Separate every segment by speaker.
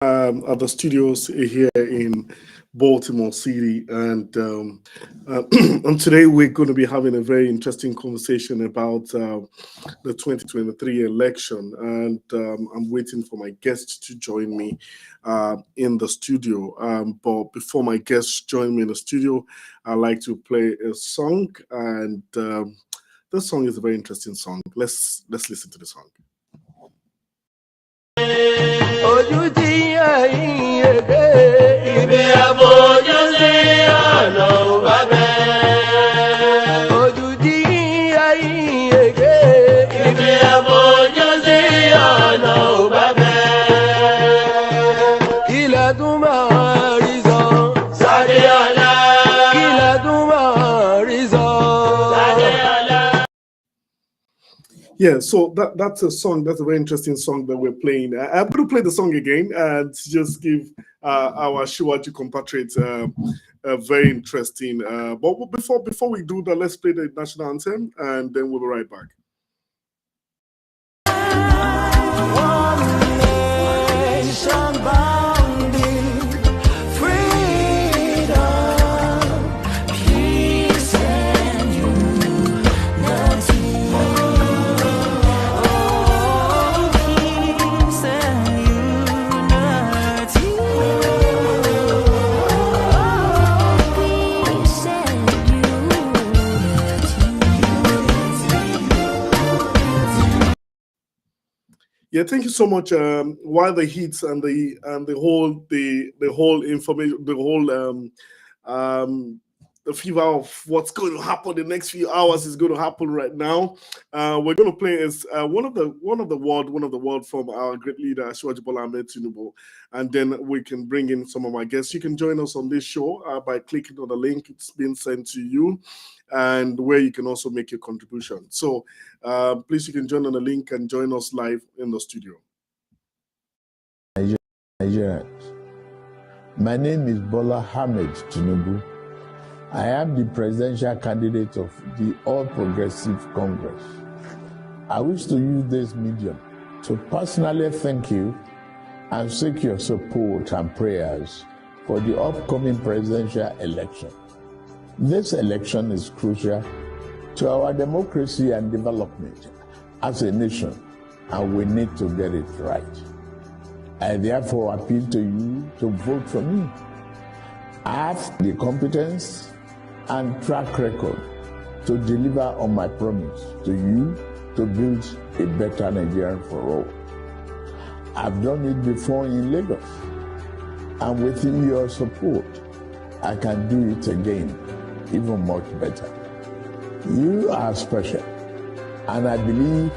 Speaker 1: at the studios here in Baltimore City, and and today we're going to be having a very interesting conversation about the 2023 election. And I'm waiting for my guest to join me in the studio. But before my guests join me in the studio, I like to play a song, and this song is a very interesting song. Let's listen to the song.
Speaker 2: Ojú tí ẹ̀yin èké ibi àfojú sí ọ̀nà ò bá bẹ́ẹ̀. Ojú tí ẹ̀yin èké ibi àfojú sí ọ̀nà ò bá bẹ́ẹ̀. Kílẹ̀ tún máa rí sọ. Sáré ọ̀la. Kílẹ̀ tún máa rí sọ. Sáré ọ̀la.
Speaker 1: Yeah, so that's a song. That's a very interesting song that we're playing. I'm going to play the song again and just give our Shiwaji compatriots a very interesting. But before we do that, let's play the national anthem and then we'll be right back. Yeah, thank you so much. While the heats and the whole information, the fever of what's going to happen the next few hours is going to happen right now. We're going to play as one of the word from our great leader Shiwaji Bola Ahmed Tinubu, and then we can bring in some of my guests. You can join us on this show by clicking on the link. It's been sent to you, and where you can also make your contribution. So please, you can join on the link and join us live in the studio.
Speaker 3: Nigerians, my name is Bola Ahmed Tinubu. I am the presidential candidate of the All Progressive Congress. I wish to use this medium to personally thank you and seek your support and prayers for the upcoming presidential election. This election is crucial to our democracy and development as a nation, and we need to get it right. I therefore appeal to you to vote for me. I have the competence and track record to deliver on my promise to you to build a better Nigeria for all. I've done it before in Lagos, and with your support, I can do it again, even much better. You are special, and I believe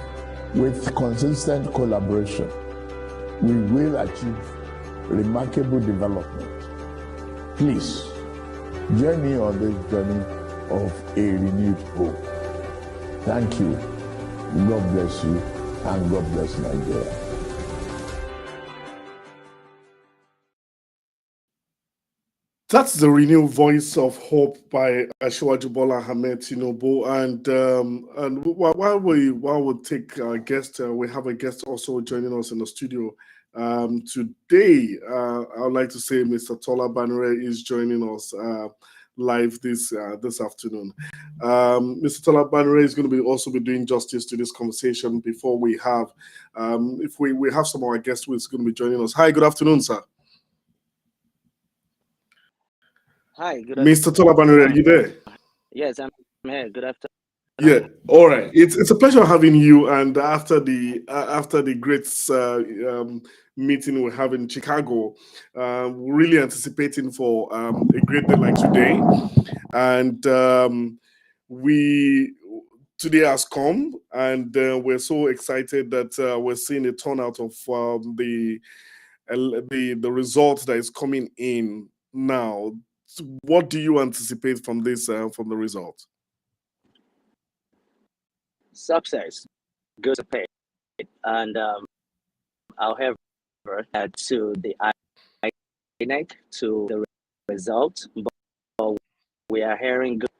Speaker 3: with consistent collaboration, we will achieve remarkable development. Please, join me on this journey of a renewed hope. Thank you. God bless you, and God bless Nigeria.
Speaker 1: That's the renewed voice of hope by Shiwaji Bola Ahmed Tinubu, and while we take our guest, we have a guest also joining us in the studio today. I would like to say Mr. Tola Banure is joining us live this afternoon. Mr. Tola Banure is going to also be doing justice to this conversation before we have if we have some of our guests who is going to be joining us. Hi, good afternoon, sir.
Speaker 4: Hi, good
Speaker 1: Mr. Tola Banure, are you there?
Speaker 4: Yes, I'm here. Good afternoon.
Speaker 1: Yeah, all right. It's a pleasure having you. And after the great meeting we have in Chicago, we're really anticipating for a great day like today. And we today has come, and we're so excited that we're seeing a turnout of the result that is coming in now. What do you anticipate from this from the result?
Speaker 4: Success, good to pay, and however, to the INEC to the result, but we are hearing good,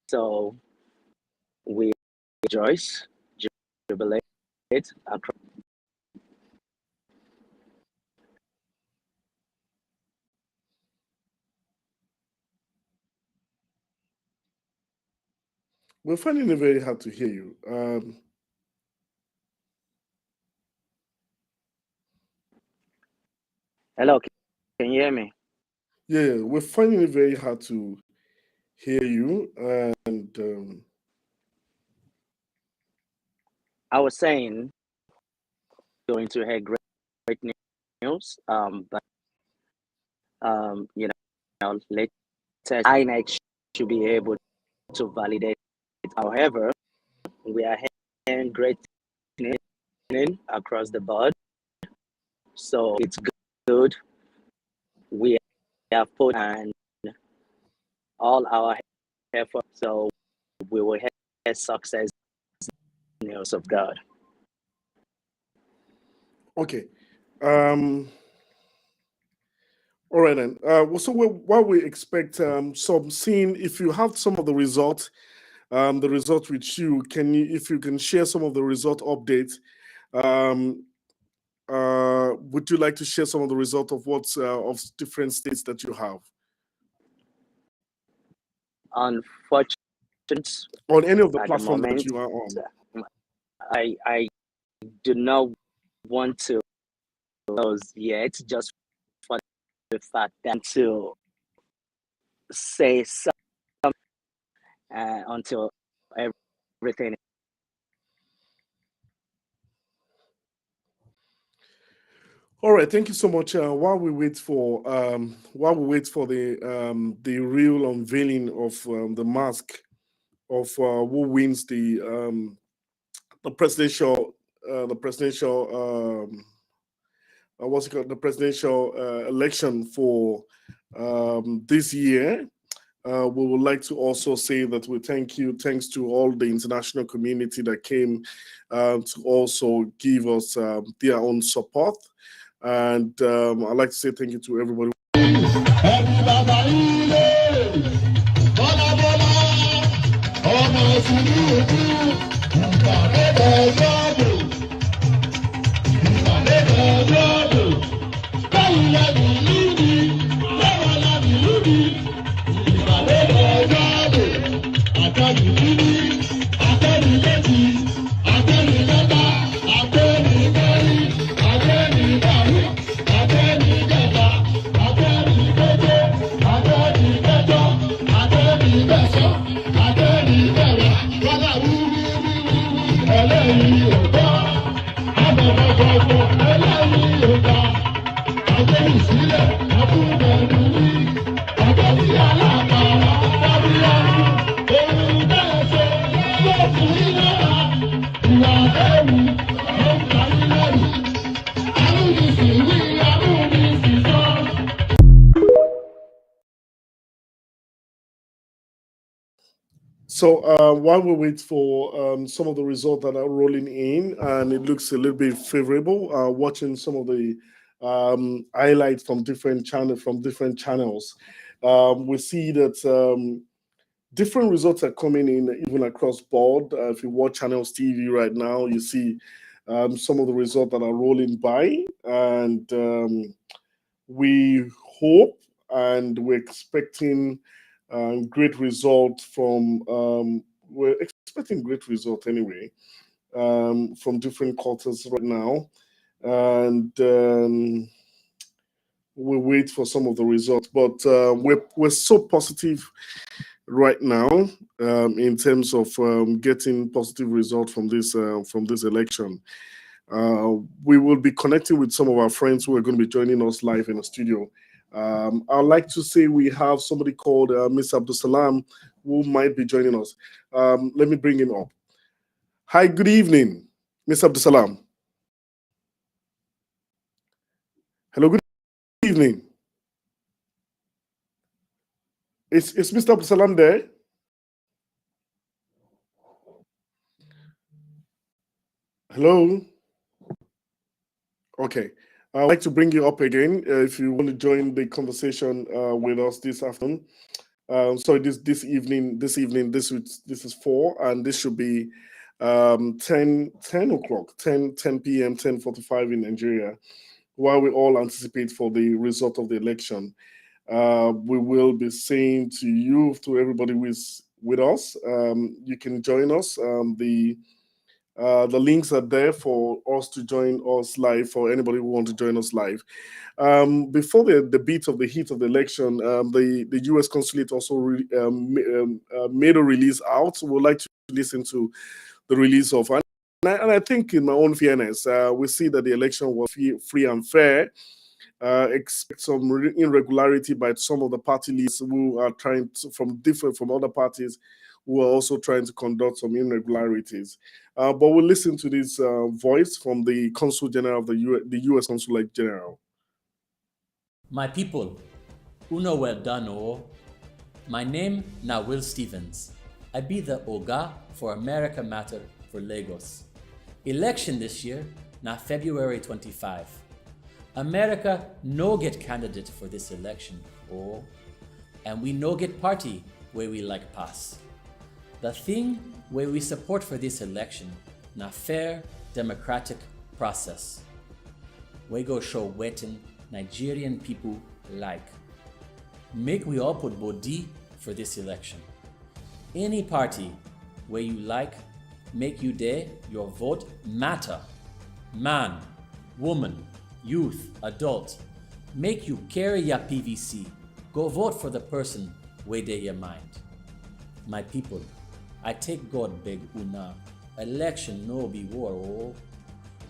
Speaker 4: so we rejoice, jubilate, and
Speaker 1: We're finding it very hard to hear you.
Speaker 4: Hello, can you hear me?
Speaker 1: Yeah, we're finding it very hard to hear you. And
Speaker 4: I was saying, going to hear great news. But you know, latest INEC should be able to validate it. However, we are hearing great news across the board, so it's good. We have put and all our effort, so we will have success news of God.
Speaker 1: okay. All right then. So while we expect some seeing, if you have some of the results, the result with you, if you can share some of the result updates? Um, would you like to share some of the result of what's of different states that you have
Speaker 4: Unfortunately,
Speaker 1: on any of the
Speaker 4: at the
Speaker 1: platform that
Speaker 4: moment,
Speaker 1: you are on?
Speaker 4: I do not want to close yet, just for the fact that to say something until everything.
Speaker 1: All right, thank you so much. While we wait for the real unveiling of the mask of who wins the presidential what's it called, the presidential election for this year. We would like to also say that thanks to all the international community that came to also give us their own support. And I'd like to say thank you to everybody. So while we wait for some of the results that are rolling in, and it looks a little bit favorable, watching some of the highlights from different channels, we see that different results are coming in even across board. If you watch Channels TV right now, you see some of the results that are rolling by, and we hope and we're expecting great result from we're expecting great result anyway from different quarters right now, and we wait for some of the results, but we're so positive right now in terms of getting positive results from this election. We will be connecting with some of our friends who are going to be joining us live in the studio. I'd like to say we have somebody called Miss Abdul Salam who might be joining us. Let me bring him up. Hi, good evening, Miss Abdul Salam. Hello, good evening. Is Mr. Abdul Salam there? Hello. Okay. I'd like to bring you up again if you want to join the conversation with us this afternoon. Sorry, this evening, this is 4, and this should be 10 o'clock, 10 p.m., 10:45 in Nigeria, while we all anticipate for the result of the election. We will be saying to you, to everybody who is with us. You can join us. The links are there for us to join us live, for anybody who wants to join us live. Before the beat of the heat of the election, the U.S. consulate also made a release out. We would like to listen to the release of, and I think in my own fairness, we see that the election was free and fair. Expect some irregularity by some of the party leaders who are trying to, from other parties, who are also trying to conduct some irregularities. But we'll listen to this voice from the Consul General of the U.S. Consulate General.
Speaker 5: My people, uno well done, oh. My name na Will Stevens. I be the Oga for America Matter for Lagos. Election this year na February 25. America no get candidate for this election, oh. And we no get party where we like pass. The thing where we support for this election na fair democratic process. We go show wetin Nigerian people like. Make we all put body for this election. Any party where you like, make you there, your vote matter. Man, woman, youth, adult, make you carry your PVC. Go vote for the person where they your mind. My people, I take God beg una. Election no be war, oh.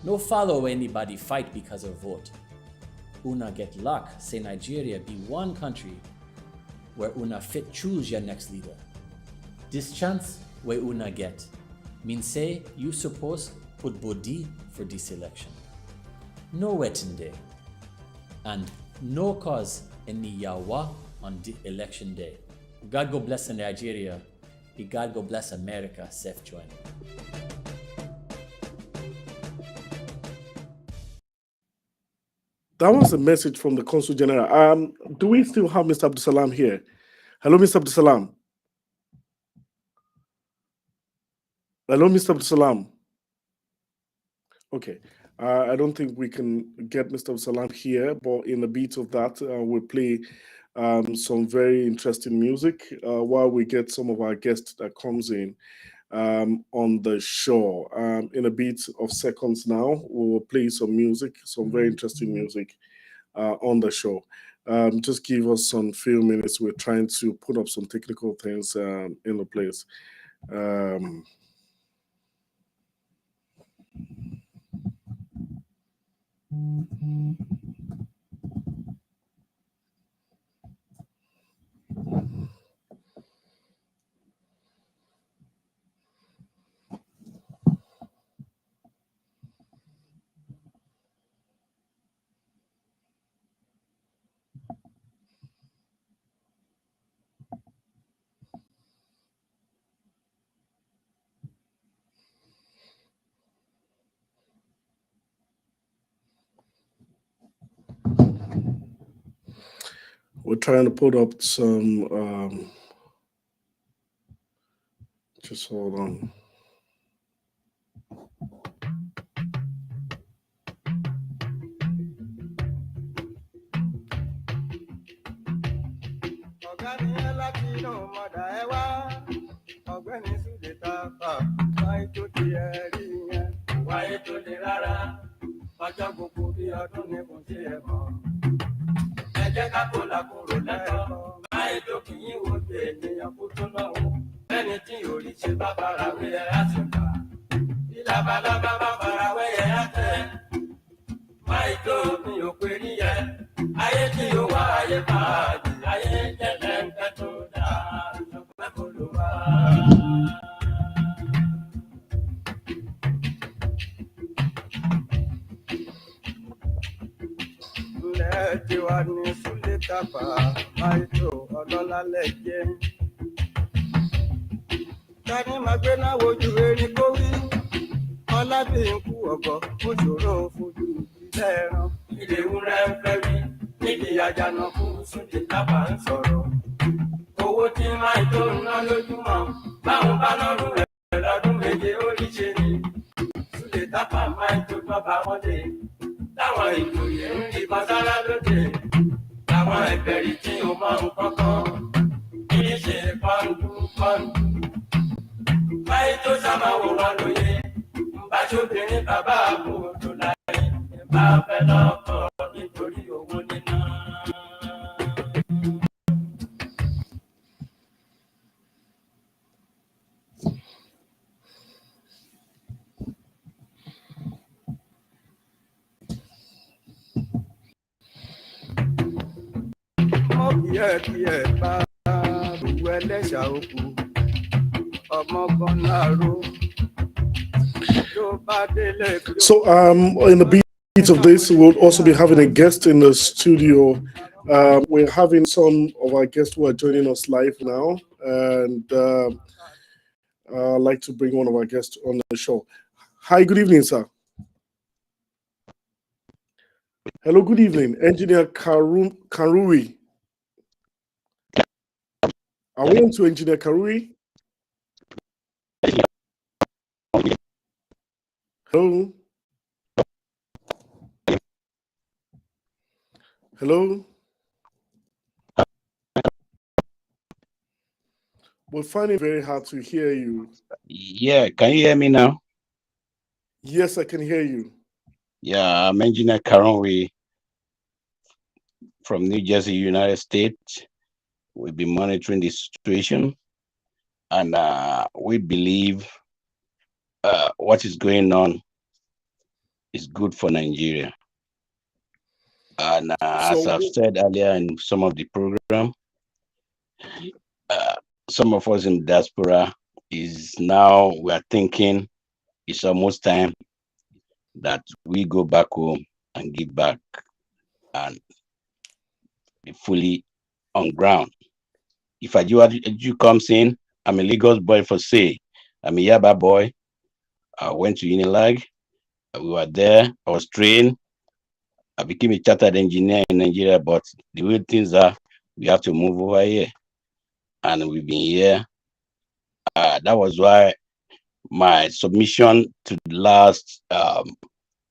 Speaker 5: No follow anybody fight because of vote. Una get luck, say Nigeria be one country where una fit choose your next leader. This chance where una get, mean say you suppose put body for this election. No waiting day, and no cause any yawa on the election day. God go bless Nigeria, God go bless America, safe joining.
Speaker 1: That was a message from the Consul General. Do we still have Mr. Abdusalam here? Hello, Mr. Abdusalam. Hello, Mr. Abdusalam. Okay. I don't think we can get Mr. Abdusalam here, but in the beat of that, we'll play some very interesting music while we get some of our guests that comes in on the show. In a beat of seconds now, we will play some music, some very interesting music on the show. Just give us some few minutes. We're trying to put up some technical things in the place. We're trying to put up some, just hold on.
Speaker 2: Ọjọ́ gbogbo bí ọdún ní kò sí ẹ̀kọ́. Ẹ jẹ́ ká kó làkúrò lẹ́kọ̀ọ́. Báyìí tó kì í wo pé ènìyàn kú tó lọ́wọ́. Ẹni tí yóò rí ṣe bá farawé ẹ̀ á sì gbà. Bí labalábá bá farawé ẹ̀ á tẹ̀. Báyìí tó mi ò pé níyẹn. Ayé tí ó wá ayé máa dì. Ayé jẹ́lẹ̀ ń kẹ́ tó dáa. Ìjọba kò ló wá. Tiwa ní Súlé Tàfà, Máìtò ọlọ́lá lẹ́jẹ́. Tani máa gbé náà wojú erin kó wí. Ọlá bí n kú ọ̀gọ́, ó ṣòro fojú ilé ẹran. Ilé ewúrẹ́ ń fẹ́ rí, níbi àjànàkú Súlé Tàfà ń sọ̀rọ̀. Owó tí Máìtò ń ná lójúmọ́, báwọn bá lọ́rùn rẹ̀ lọ́dún méje ó rí ṣe ni. Súlé Tàfà Máìtò bàbá wọn dé. Táwọn ìjòyè ń di kọ́sára lóde, táwọn ẹgbẹ̀rì tí ó máa ń kọ́kọ́, kì í ṣe pọ́ńdù pọ́ńdù. tó sábà wò wá lóye bá ṣobìnrin bàbá àbúrò tó láyé bá fẹ́ lọ́kọ nítorí owó níná. mo kí ẹ bá gbogbo ẹlẹ́ṣà òkú ọmọ kan láàárọ̀.
Speaker 1: So, in the beat of this, we'll also be having a guest in the studio. We're having some of our guests who are joining us live now, and I'd like to bring one of our guests on the show. Hi, good evening, sir. Hello, good evening, Engineer Karui. Are we on to Engineer Karui? Hello? Hello? We're finding it very hard to hear you.
Speaker 6: Yeah, can you hear me now?
Speaker 1: Yes, I can hear you.
Speaker 6: Yeah, I'm Engineer Karonwe from New Jersey, United States. We've been monitoring the situation, and we believe what is going on is good for Nigeria. And as I've said earlier in some of the program, some of us in diaspora is now we are thinking it's almost time that we go back home and give back and be fully on ground. If Ajua comes in, I'm a Lagos boy for say. I'm a Yaba boy. I went to Unilag. We were there. I was trained. I became a chartered engineer in Nigeria, but the way things are, we have to move over here. And we've been here. That was why my submission to the last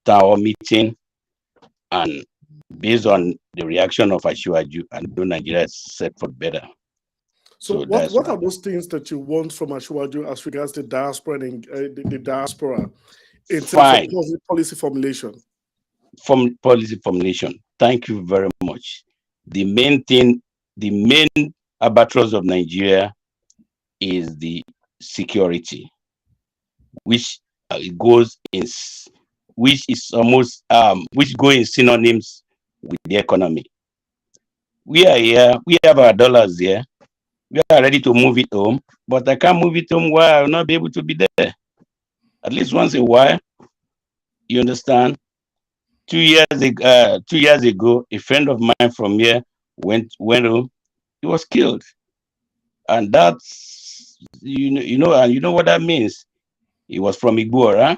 Speaker 6: town meeting, and based on the reaction of Ashiwaju, and Nigeria is set for better.
Speaker 1: So what are those things that you want from Ashiwaju as regards the diaspora and the diaspora in terms of policy formulation?
Speaker 6: From policy formulation. Thank you very much. The main thing, the main albatross of Nigeria is the security, which goes in, which is almost, which go in synonyms with the economy. We are here, we have our dollars here. We are ready to move it home, but I can't move it home while I will not be able to be there. At least once in a while, you understand? 2 years ago, a friend of mine from here went home. He was killed, and that's you know what that means. He was from Igbora.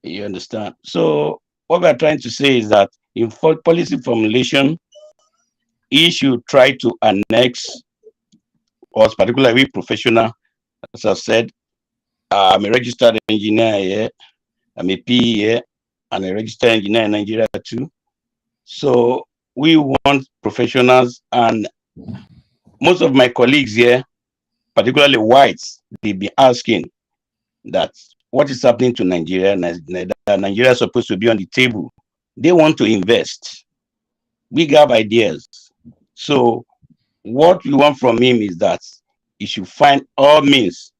Speaker 6: You understand? So what we're trying to say is that in policy formulation, he should try to annex us, particularly professional. As I said, I'm a registered engineer here. I'm a PE here, and a registered engineer in Nigeria too. So we want professionals, and most of my colleagues here, particularly whites, they've been asking that what is happening to Nigeria. Nigeria is supposed to be on the table. They want to invest. We have ideas. So what we want from him is that he should find all means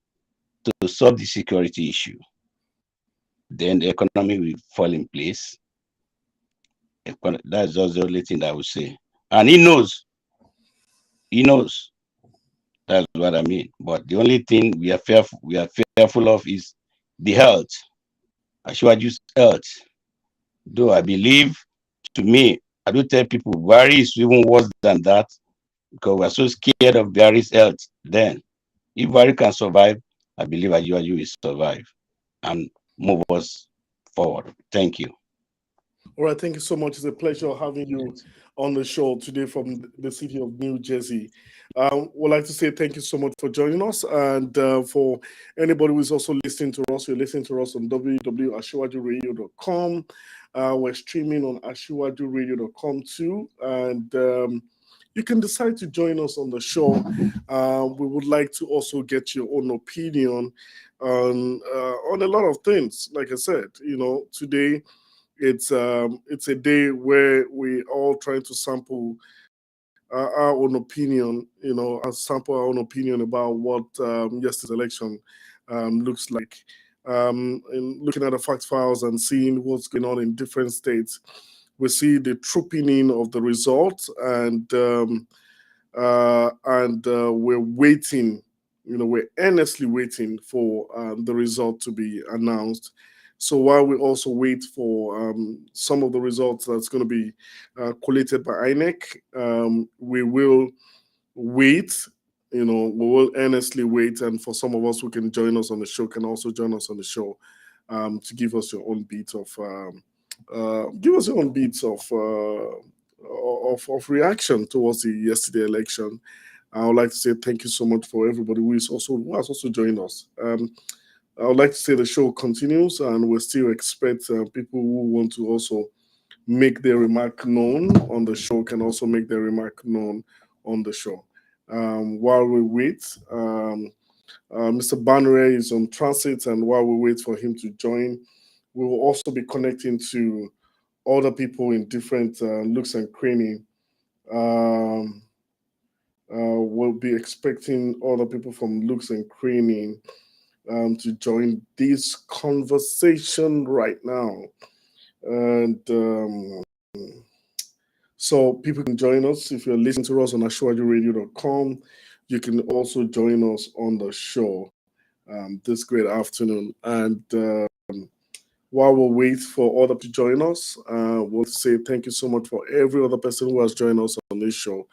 Speaker 6: to solve the security issue. Then the economy will fall in place. That's just the only thing that I would say. And he knows. He knows. That's what I mean. But the only thing we are fearful of is the health. Ashiwaju's health. Though I believe, to me, I do tell people Buhari is even worse than that, because we're so scared of Buhari's health. Then, if Buhari can survive, I believe Ashiwaju will survive and move us forward. Thank you.
Speaker 1: All right, thank you so much. It's a pleasure having you on the show today from the city of New Jersey. Would like to say thank you so much for joining us, and for anybody who is also listening to us, you're listening to us on www.ashiwajuradio.com. We're streaming on ashiwajuradio.com too, and you can decide to join us on the show. We would like to also get your own opinion on a lot of things. Like I said, today it's a day where we all trying to sample our own opinion, sample our own opinion about what yesterday's election looks like. And looking at the fact files and seeing what's going on in different states, we see the trooping in of the results, and we're waiting. We're earnestly waiting for the result to be announced. So while we also wait for some of the results that's going to be collated by INEC, we will wait. We will earnestly wait, and for some of us who can join us on the show, can also join us on the show to give us your own beat of reaction towards the yesterday election. I would like to say thank you so much for everybody who has also joined us. I would like to say the show continues, and we still expect people who want to also make their remark known on the show can also make their remark known on the show. While we wait, Mr. Banre is on transit, and while we wait for him to join, we will also be connecting to other people in different looks and cranny. We'll be expecting other people from looks and cranny to join this conversation right now. And so people can join us. If you're listening to us on ashiwajuradio.com, you can also join us on the show this great afternoon. And while we wait for other to join us, we'll say thank you so much for every other person who has joined us on this show.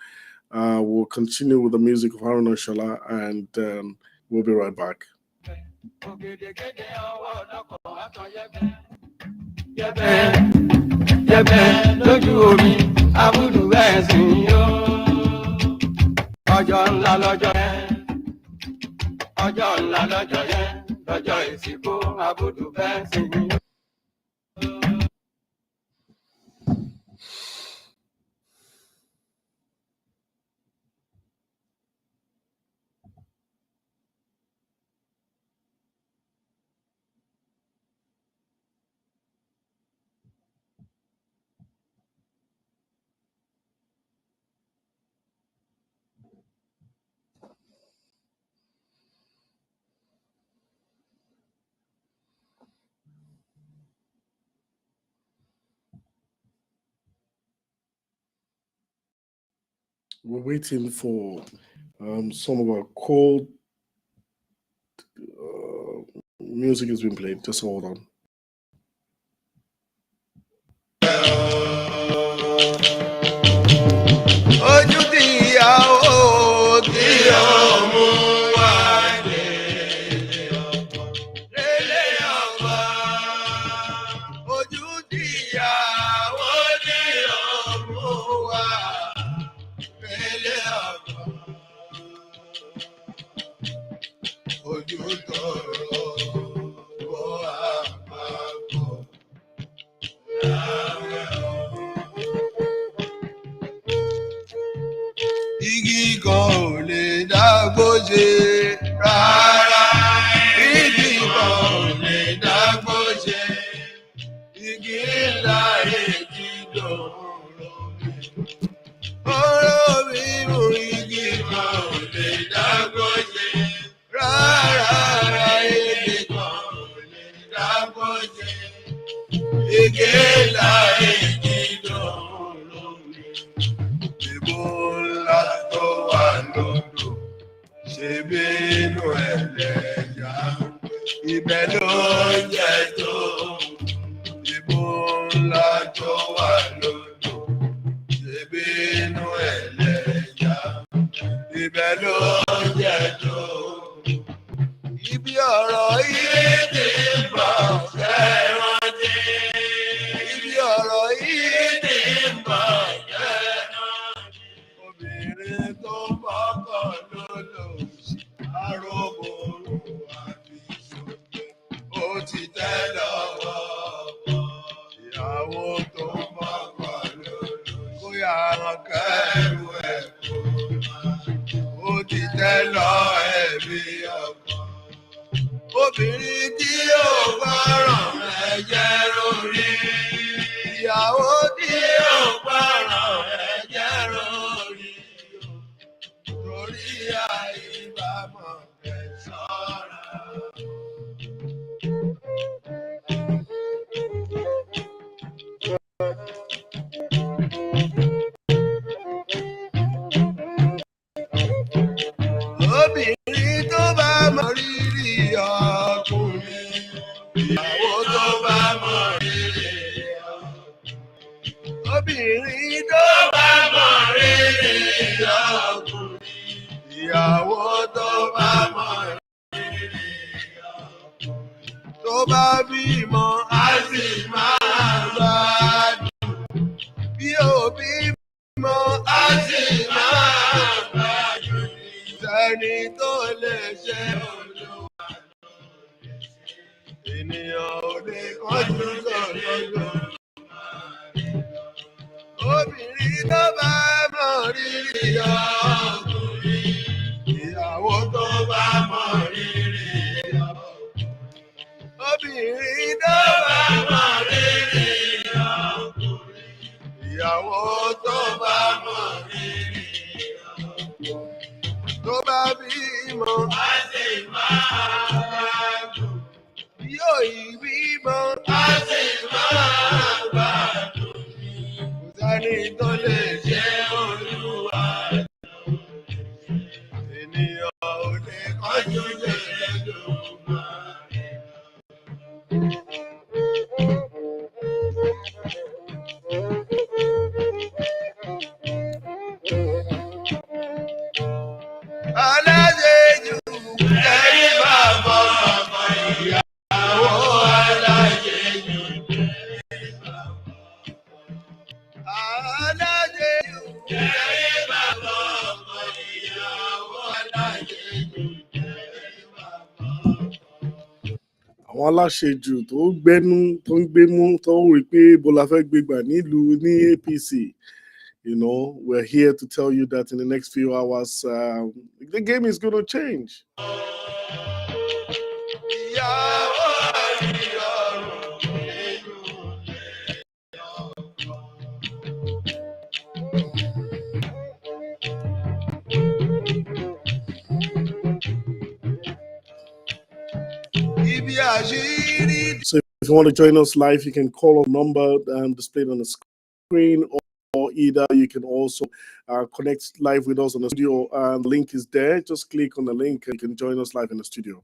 Speaker 1: We'll continue with the music of Haruna Shala, and we'll be right back.
Speaker 2: Lójú omi abúlù bẹ́ẹ̀ sì yó. Ọjọ́ ńlá lọ́jọ́ yẹn, ọjọ́ ńlá lọ́jọ́ yẹn, lọ́jọ́ ìsìnkú abúlù bẹ́ẹ̀ sì yó.
Speaker 1: We're waiting for some of our cold music has been played. Just hold on.
Speaker 7: Ojú tí ìyàwó tí ọmú wá lélẹ̀ ọkọ, lélẹ̀ ọkọ. Ojú tí ìyàwó tí ọmú wá lélẹ̀ ọkọ. Ojú tọrọ wọ àpapọ̀. Igi kan ò lè dágbó ṣe rárá. Igi kan ò lè dágbó ṣe. Igi ńlá èjì lòun lómi. Ọ̀rọ̀ mi mú igi kan ò lè dágbó ṣe rárá. Igi kan ò lè dágbó ṣe. Igi ńlá èjì lòun lómi. Ìbò ńlá tó wà lódò, ṣebí inú ẹlẹ́ja, ibẹ̀ ló ń jẹ tó. Ìbò ńlá tó wà lódò, ṣebí inú ẹlẹ́ja, ibẹ̀ ló ń jẹ tó. Ibi ọ̀rọ̀ yìí ti ń bọ̀ fẹ́ràn dé. Ibi ọ̀rọ̀ yìí ti ń bọ̀ fẹ́ràn dé. kẹ́rù ẹ̀ kó ó ti tẹ́ lọ ẹ̀mí ọkọ. Obìnrin tí ò gbọ́ràn ẹ̀jẹ̀ lórí. Ìyàwó tí ò gbọ́ràn ẹ̀jẹ̀ lórí. Torí àìbámọ̀ ẹ̀ ṣọ́ra. Obìnrin tó bá mọ rírì ọkùnrin, ìyàwó tó bá mọ rírì ọkùnrin. Obìnrin tó bá mọ rírì ọkùnrin, ìyàwó tó bá mọ rírì ọkùnrin. Tó bá bímọ á sì máa gbádùn, bí ò bímọ á sì máa gbádùn. Ẹni tó lè ṣe Olúwa ló lè ṣe. Ènìyàn ò lè kánjú lọ́dọ̀. Obìnrin tó bá mọ rírì ọkùnrin, ìyàwó tó bá mọ rírì ọkùnrin. Obìnrin tó bá mọ rírì ọkùnrin, ìyàwó tó bá mọ rírì ọkùnrin. Tó bá bímọ á sì máa gbádùn, yóò yí bímọ á sì máa gbádùn. Kò sẹ́ni tó lè ṣe Olúwa ló lè ṣe. Ènìyàn ò lè kánjú lè Olódùmarè. Alájẹjù kẹ́rí bàbá ọmọ ìyàwó alájẹjù kẹ́rí bàbá. Alájẹjù kẹ́rí bàbá ọmọ ìyàwó alájẹjù kẹ́rí bàbá.
Speaker 1: Àwọn aláṣejù tó gbẹ́nú tó ń gbémú tó ń rí pé bó la fẹ́ gbégbà nílùú ní APC. You know, we're here to tell you that in the next few hours, the game is going to change. So if you want to join us live, you can call our number displayed on the screen, or either you can also connect live with us on the studio. The link is there. Just click on the link and you can join us live in the studio.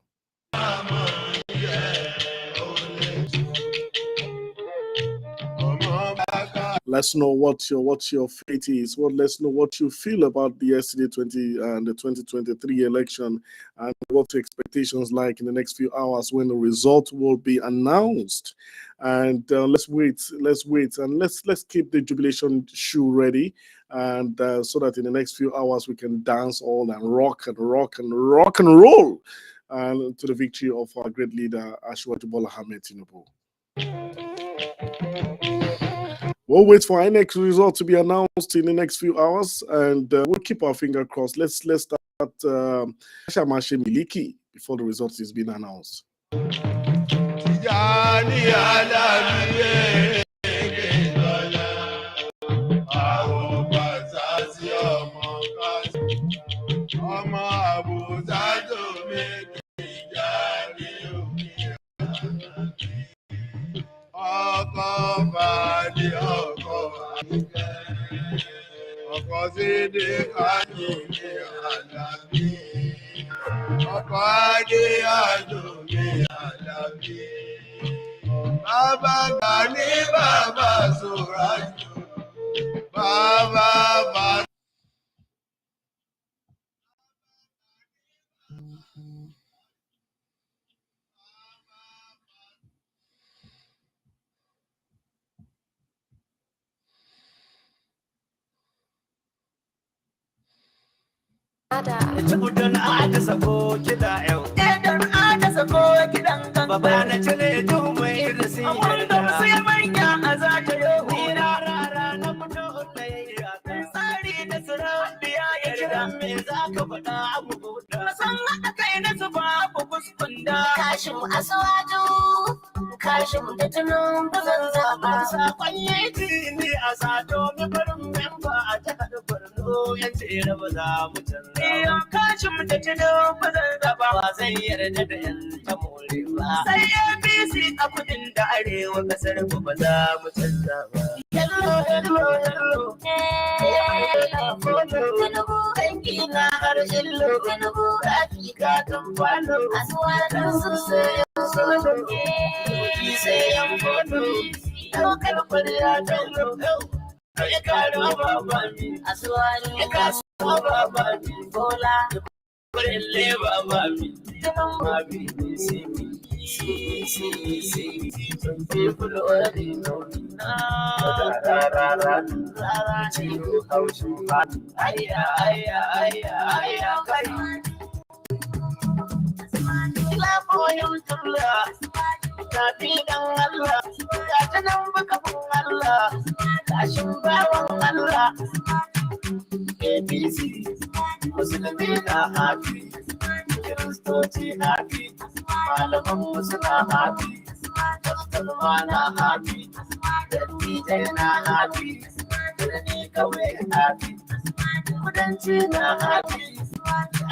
Speaker 1: Let's know what your fate is. Let's know what you feel about the yesterday 2023 election, and what your expectations like in the next few hours when the result will be announced. And let's wait, and let's keep the jubilation shoe ready, and so that in the next few hours we can dance all and rock and roll, and to the victory of our great leader Asiwaju Bola Ahmed Tinubu. We'll wait for our next result to be announced in the next few hours, and we'll keep our finger crossed. Let's start Shamashe Miliki before the result is being announced.
Speaker 7: Ọkọ̀ sídé kájú ní Àlàbí. Ọkọ̀ adé àjò ní Àlàbí. Bàbá gbà ní bàbá Sòrájò. Bàbá bá.
Speaker 2: Don adasa ko kiɗa yau. Don adasa ko kiɗan ganga. Baba na cire duhu mai irisi. Abun da sai manya a zata yau. Ni rara na fito da yayi a na surabi ya yarda me za ka faɗa abu buɗa. San haɗa kai na su babu kuskunda.
Speaker 8: Kashin Asuwaju, kashin da tunan bazan zaba.
Speaker 2: Sakon yaji ne a sato mi barin memba a jihar Borno ya tsere ba za mu canza. Iya kashin da tunan bazan zaba ba zai yarda da yan ta more ba. Sai APC a kudin da arewa kasar mu ba za mu canza ba. Hello, hello, hello.
Speaker 8: Tinubu,
Speaker 2: Kanki na har illo.
Speaker 8: Tinubu,
Speaker 2: Rafi ka kan falo.
Speaker 8: Asuwaju,
Speaker 2: Solo. Ki sai yan foto. Daukar kwarya tallo. Ya karo babami.
Speaker 8: Asuwaju,
Speaker 2: Ya kasuwa babami.
Speaker 8: Bola,
Speaker 2: Kurelle babami. Mami, see me. Some people already know me now. Tapi dan Allah, ta nan baka kun Allah, tashin bawan Allah. APC, Musulmi na happy, Kiristoci happy, malaman suna happy, Musulma na happy, dattijai na happy, birni kawai happy, kudanci na happy,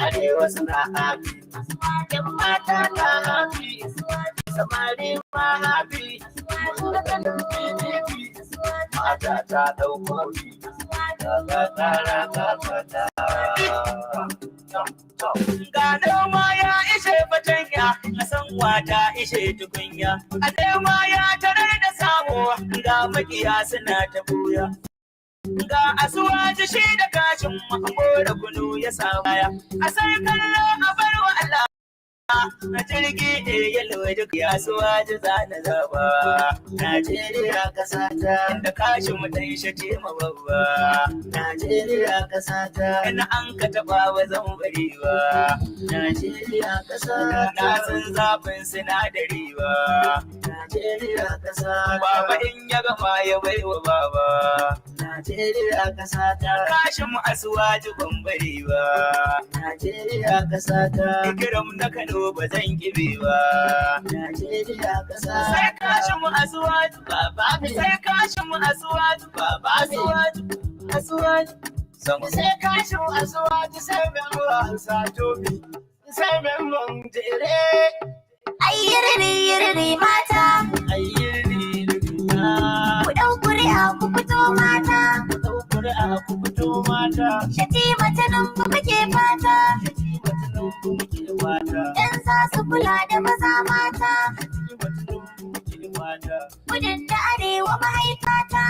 Speaker 2: arewa suna happy, yan mata na happy, samari ma happy, mun ga kanin PDP, mata ta ɗauko ni. Ga noma ya ishe fatanya, a san wata ishe tukunya, a noma ya tarar da samu, ga makiya suna ta buya. Ga Asuwaju shi da kashin mambo da kunu ya sa baya, a sai kallo a bar wa Allah. Na jirgi ne ya lura duk ya Asuwaju zana zaba. Najeriya kasata inda kashin mu dai shace ma babba. Najeriya kasata ina an ka taba wa zan bari ba. Najeriya kasata na san zafin sinadari ba. Najeriya kasata baba in ya gama ya bai wa baba. Najeriya kasata kashin mu Asuwaju ban bari ba. Najeriya kasata ikiram na Kano ba zan kibe ba. Najeriya kasa sai kashin mu Asuwaju baba sai kashin mu Asuwaju baba Asuwaju sai kashin mu Asuwaju sai memba sato sai memba jere
Speaker 8: ayyirri mata,
Speaker 2: ayyirri
Speaker 8: ku ɗau ƙuri'a ku fito mata,
Speaker 2: ku fito mata.
Speaker 8: Shatima Tinubu muke fata, ‘yan za su kula da maza mata, kudin da arewa mahaifata,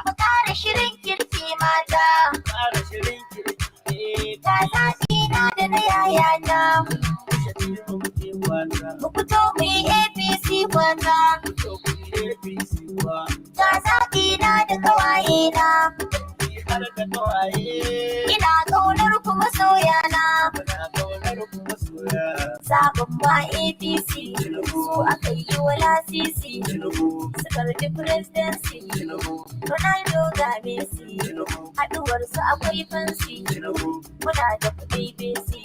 Speaker 8: mu ƙara shirin kirki mata, ga zafi na da na yayana, mu fito mu yi APC wata, ga zafi na da kawaye na. Ina ƙaunar ku masoyana, zaɓin ma APC, su aka yi wa lasisi, su karɓi presidency, Ronaldo ga Messi, haɗuwarsu akwai fansi, muna da kuɗi besi,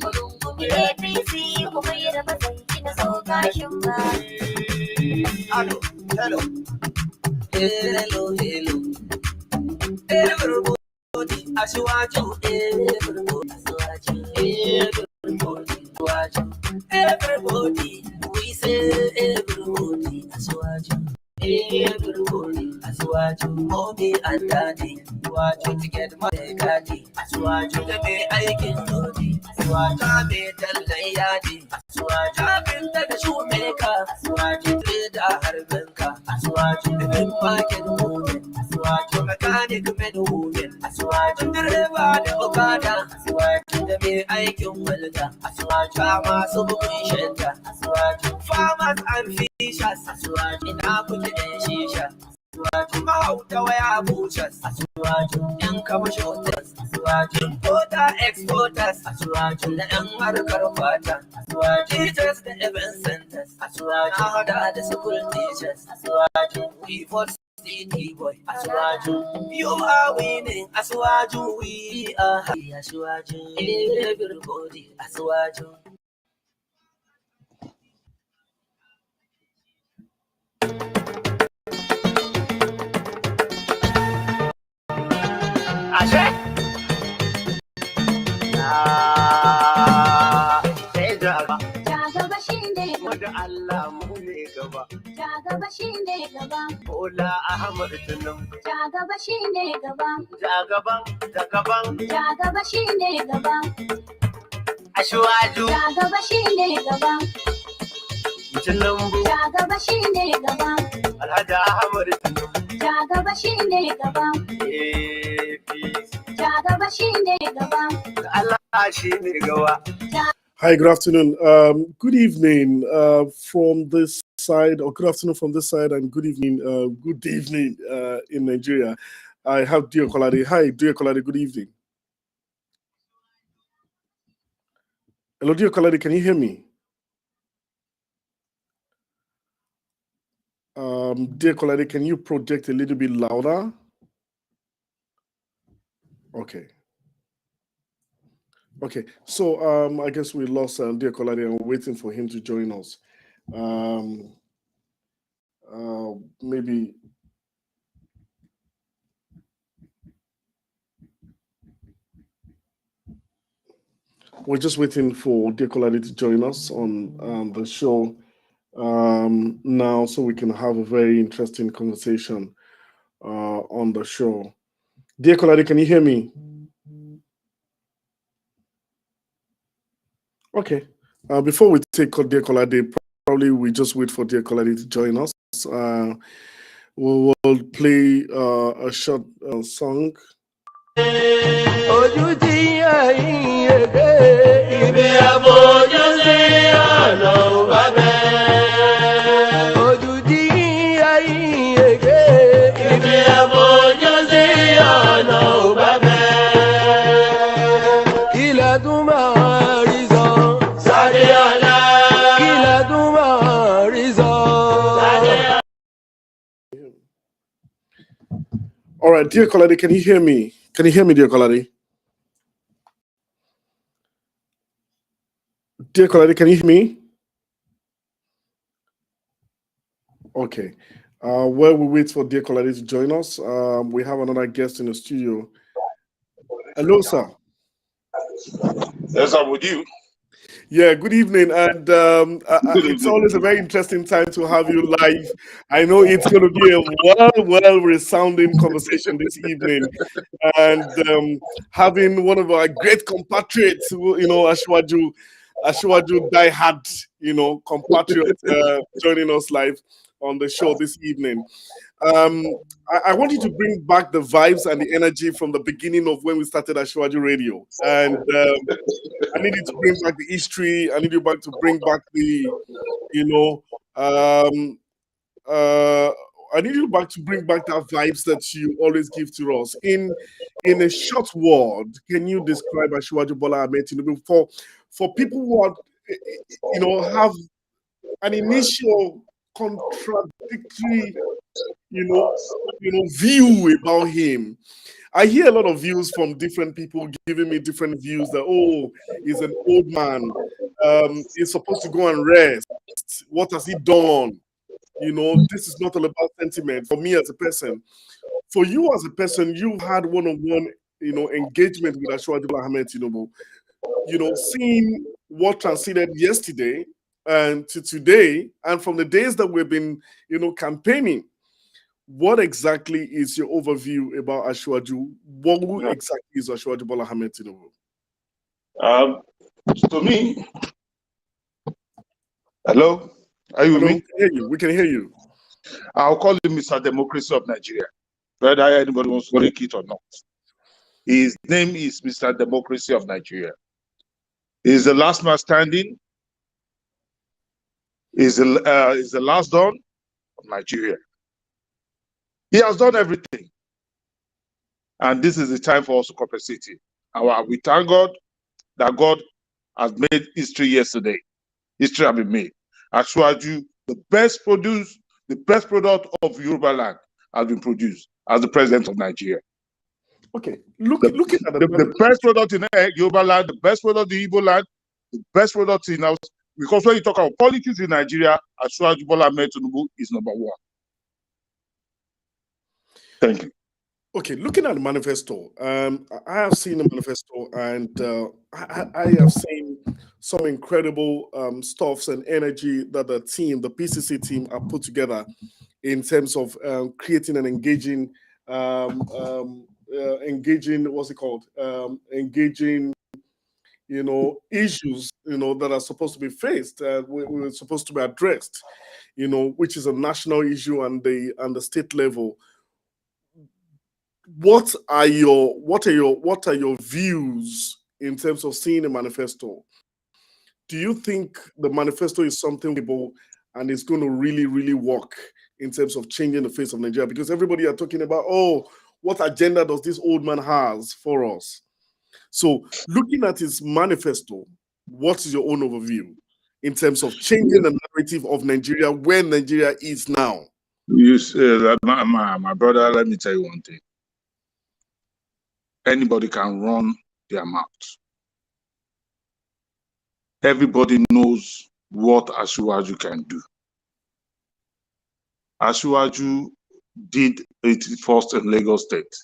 Speaker 8: rungumi APC kuma yi da mazanki na so gashin ba.
Speaker 2: Hello, hello, hello, hello. Everybody, Asuwaju, everybody, Asuwaju, everybody, we say everybody, Asuwaju, everybody, Asuwaju, mommy and daddy, Asuwaju to get my daddy, Asuwaju da mai aikin dodi, Asuwaju mai tallan yadi, Asuwaju abin daga shumeka, Asuwaju da harbinka, Asuwaju da bin makin moment. Asuwaju mechanic men women, Asuwaju direba da okada, Asuwaju da mai aikin walda, Asuwaju masu bugun shanta, Asuwaju farmers and fishers, Asuwaju ina kuke ɗan shisha, Asuwaju mahauta waya buchas, Asuwaju yan kamashotas, Asuwaju importer exporters, Asuwaju da yan harkar fata, Asuwaju teachers da event centers, Asuwaju hada da school teachers, Asuwaju we for City boy, Asuaju. You are winning, Asuaju. We are happy, Asuaju. Everybody, Asuaju. Ashe?
Speaker 8: Jagaba shine
Speaker 2: Wanda Allah mu ne gaba.
Speaker 8: Jagaba shine gaba.
Speaker 2: Bola Ahmad Tinubu.
Speaker 8: Jagaba shine gaba.
Speaker 2: Jagaban, jagaban.
Speaker 8: Jagaba shine gaba.
Speaker 2: Asuaju.
Speaker 8: Jagaba shine gaba.
Speaker 2: Tinubu.
Speaker 8: Jagaba shine gaba.
Speaker 2: Alhaji Ahmad Tinubu.
Speaker 8: Jagaba shine gaba.
Speaker 2: APC.
Speaker 8: Jagaba shine gaba.
Speaker 2: Allah shi ne gaba.
Speaker 1: Hi, good afternoon. Good evening from this side, or good afternoon from this side, and good evening in Nigeria. I have Dear Kolade. Hi, Dear Kolade, good evening. Hello, Dear Kolade, can you hear me? Dear Kolade, can you project a little bit louder? Okay. Okay, so I guess we lost Dear Kolade and we're waiting for him to join us. Maybe we're just waiting for Dear Kolade to join us on the show now, so we can have a very interesting conversation on the show. Dear Kolade, can you hear me? Okay. Before we take Dear Kolade, probably we just wait for Dear Kolade to join us. We will play a short song. All right, Dear Kolade, can you hear me? Can you hear me, Dear Kolade? Dear Kolade, can you hear me? Okay. While we wait for Dear Kolade to join us, we have another guest in the studio. Hello, sir.
Speaker 9: Yes, I'm with you.
Speaker 1: Yeah, good evening. And it's always a very interesting time to have you live. I know it's going to be a well resounding conversation this evening. And having one of our great compatriots, Ashwaju diehard, compatriot joining us live on the show this evening. I want you to bring back the vibes and the energy from the beginning of when we started Ashwaju Radio. And I need you to bring back the history. I need you to bring back the, I need you to bring back that vibes that you always give to us. In a short word, can you describe Ashwaju Bola Ahmed Tinubu for people who are, have an initial contradictory, view about him? I hear a lot of views from different people giving me different views that, he's an old man. He's supposed to go and rest. What has he done? This is not all about sentiment. For me as a person, for you as a person, you had one-on-one, engagement with Ashwaju Bola Ahmed Tinubu. Seeing what transited yesterday and to today, and from the days that we've been, campaigning. What exactly is your overview about Ashwaju? What exactly is Ashwaju Bola Ahmed Tinubu?
Speaker 9: To me, hello, are you with me?
Speaker 1: We can hear you.
Speaker 9: I'll call him Mr. Democracy of Nigeria, whether anybody wants to like it or not. His name is Mr. Democracy of Nigeria. He's the last man standing. He's the last dawn of Nigeria. He has done everything. And this is the time for us to compensate him. And we thank God that God has made history yesterday. History has been made. Ashwaju, the best product of Yoruba land, has been produced as the president of Nigeria.
Speaker 1: Okay, looking at
Speaker 9: the best product in Yoruba land, the best product in Igbo land, the best product in house. Because when you talk about politics in Nigeria, Asiwaju Bola Ahmed Tinubu is number one. Thank you.
Speaker 1: Okay, looking at the manifesto, I have seen the manifesto, and I have seen some incredible stuffs and energy that the PCC team, have put together in terms of creating an engaging, what's it called? Engaging, issues, that are supposed to be faced, we're supposed to be addressed, which is a national issue and the state level. What are your views in terms of seeing the manifesto? Do you think the manifesto is something able and it's going to really, really work in terms of changing the face of Nigeria? Because everybody are talking about, oh, what agenda does this old man has for us? So looking at his manifesto, what is your own overview in terms of changing the narrative of Nigeria where Nigeria is now?
Speaker 9: You say, my brother, let me tell you one thing. Anybody can run their mouth. Everybody knows what Asiwaju can do. Asiwaju did it first in Lagos State.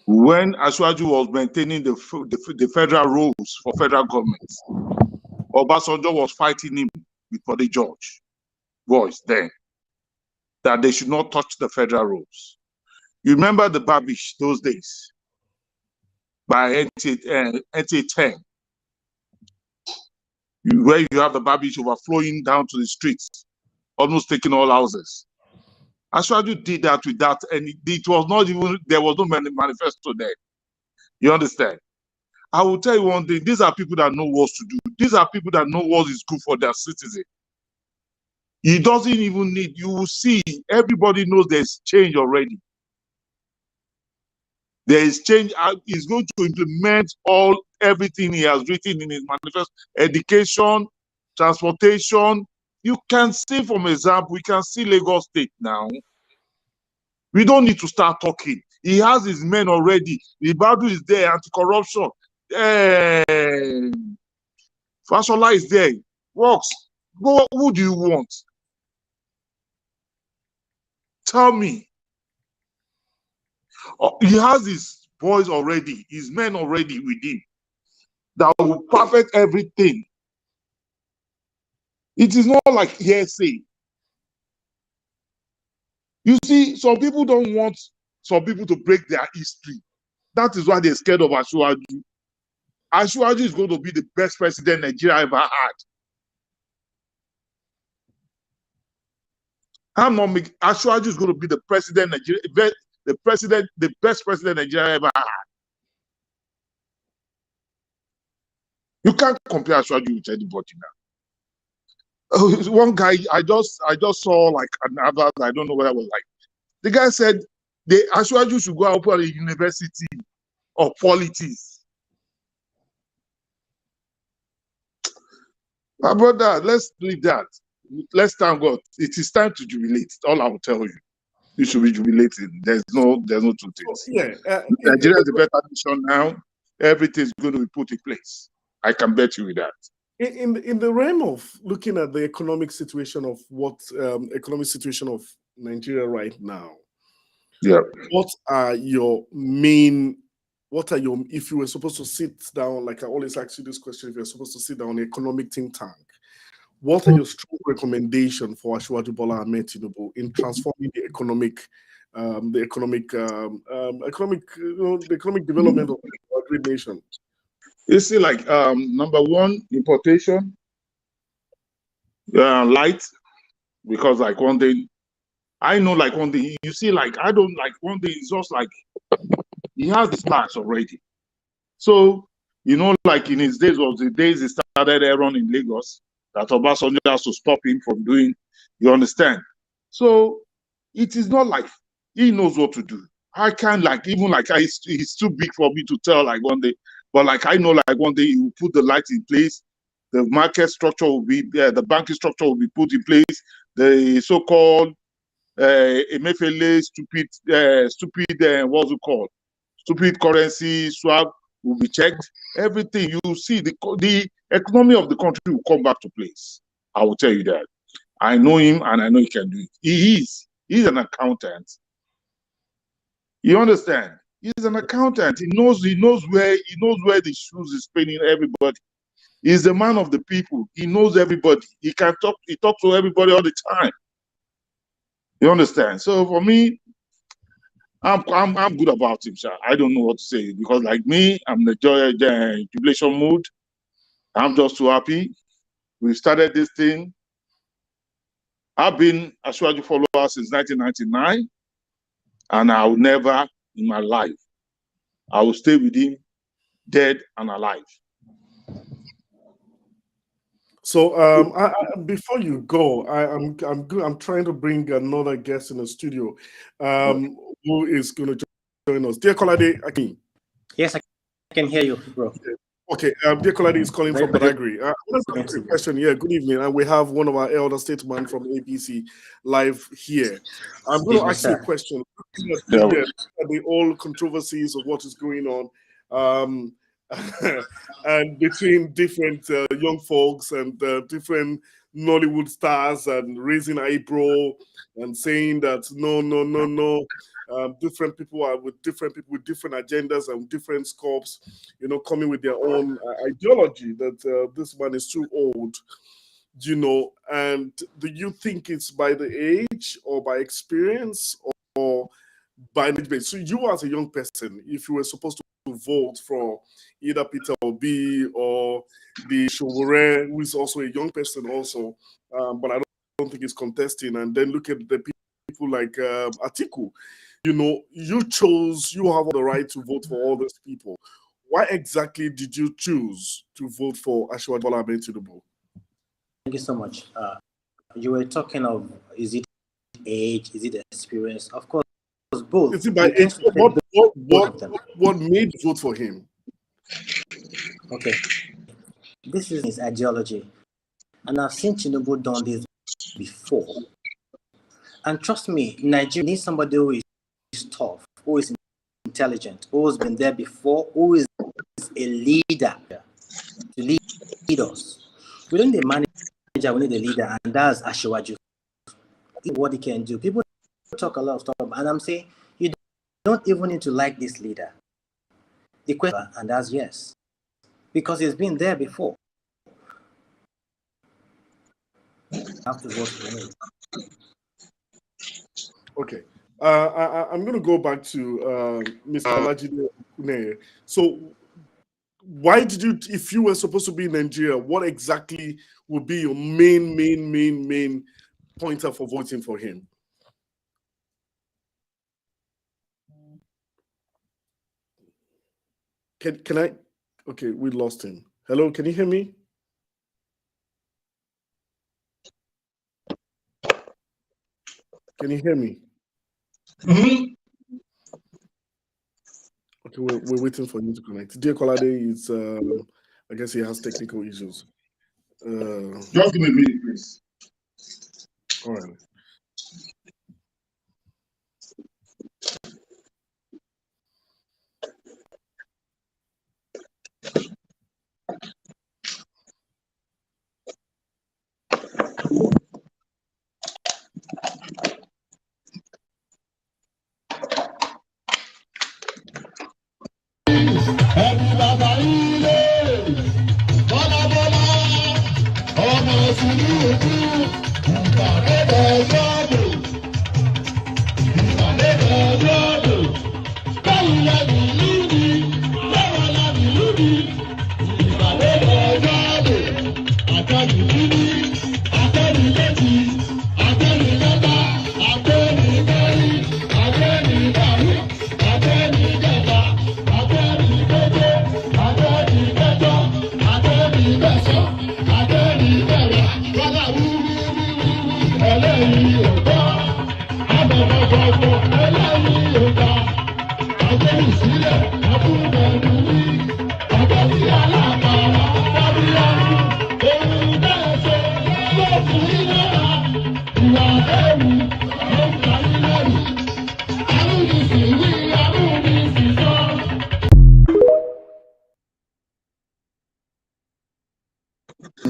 Speaker 9: When Asiwaju was maintaining the federal rules for federal government, Obasanjo was fighting him before the George voice then that they should not touch the federal rules. You remember the Babish those days by 1910, where you have the Babish overflowing down to the streets, almost taking all houses. Asiwaju did that with that, and it was not even, there was no manifesto there. You understand? I will tell you one thing, these are people that know what to do. These are people that know what is good for their citizen. He doesn't even need, you will see, everybody knows there's change already. There is change. He's going to implement everything he has written in his manifesto. Education, transportation. You can see, from example, we can see Lagos State now. We don't need to start talking. He has his men already. The battle is there, anti-corruption. Fashola is there. Works. Who do you want? Tell me. He has his boys already, his men already with him that will perfect everything. It is not like hearsay. You see, some people don't want some people to break their history. That is why they're scared of Asiwaju. Asiwaju is going to be the best president Nigeria ever had. Asiwaju is going to be the president Nigeria, the best president Nigeria ever had. You can't compare Asiwaju with anybody now. One guy I just saw like an advert, I don't know what I was like. The guy said the Asiwaju should go out for a university of politics. My brother, let's leave that. Let's thank God. It is time to jubilate. All I will tell you. You should be jubilating. There's no two things.
Speaker 1: Yeah.
Speaker 9: Nigeria is a better nation now. Everything's going to be put in place. I can bet you with that.
Speaker 1: In the realm of looking at the economic situation of Nigeria right now,
Speaker 9: yeah,
Speaker 1: if you were supposed to sit down, like I always ask you this question, if you're supposed to sit down on an economic think tank, what are your strong recommendations for Asiwaju Bola Ahmed Tinubu in transforming the economic development of our great nation?
Speaker 9: You see, like number one, importation, light, because like one day, I know like one day, you see, like I don't like one day, it's just like he has the stars already. So, like in his days was the days he started Aaron in Lagos, that Obasanjo has to stop him from doing, you understand? So it is not like he knows what to do. I can't he's too big for me to tell like one day. But like I know, like one day he will put the lights in place, the market structure will be there, the banking structure will be put in place, the so-called Emefiele stupid, what's it called? Stupid currency swap will be checked. Everything you see, the economy of the country will come back to place. I will tell you that. I know him and I know he can do it. He's an accountant. You understand? He's an accountant. He knows where the shoes is paining everybody. He's a man of the people. He knows everybody. He talks to everybody all the time. You understand? So for me, I'm good about him, sir. I don't know what to say because, like me, I'm in the jubilation mood. I'm just too happy. We started this thing. I've been a Ashwaji follower since 1999, and I will never in my life, I will stay with him, dead and alive.
Speaker 1: So before you go, I'm trying to bring another guest in the studio, who is going to join us. Dear Kolade Akin.
Speaker 10: Yes, I can hear you, bro.
Speaker 1: Okay, dear Kolade is calling from Badagry. Let's ask a question. Yeah, good evening, and we have one of our elder statesmen from APC live here. I'm going to ask you a question. The old controversies of what is going on. And between different young folks and different Nollywood stars and raising eyebrow and saying that no, different people are with different people with different agendas and different scopes, coming with their own ideology that this man is too old, and do you think it's by the age or by experience or by age? So you as a young person, if you were supposed to vote for either Peter Obi or the Showore, who is also a young person also, but I don't think he's contesting, and then look at the people like Atiku, you have the right to vote for all these people. Why exactly did you choose to vote for Asiwaju Bola Ahmed Tinubu?
Speaker 10: Thank you so much. You were talking of, is it age, is it experience? Of course, both.
Speaker 1: Is it by age? What made you vote for him?
Speaker 10: Okay. This is his ideology. And I've seen Tinubu done this before. And trust me, Nigeria needs somebody who is tough, who is intelligent, who has been there before, who is a leader to lead us. We don't need a manager, we need a leader, and that's Asiwaju. What he can do. People talk a lot of stuff, and I'm saying you don't even need to like this leader. The question, and that's yes, because he's been there before. You have to vote for him.
Speaker 1: Okay. I'm going to go back to Mr. Olajide Okuneye. So why did you, if you were supposed to be in Nigeria, what exactly would be your main pointer for voting for him? Can I? Okay, we lost him. Hello, can you hear me? Can you hear me?
Speaker 9: Mm-hmm.
Speaker 1: Okay, we're waiting for you to connect. Dear Kolade is, I guess he has technical issues.
Speaker 9: Just give me a minute, please.
Speaker 1: All right.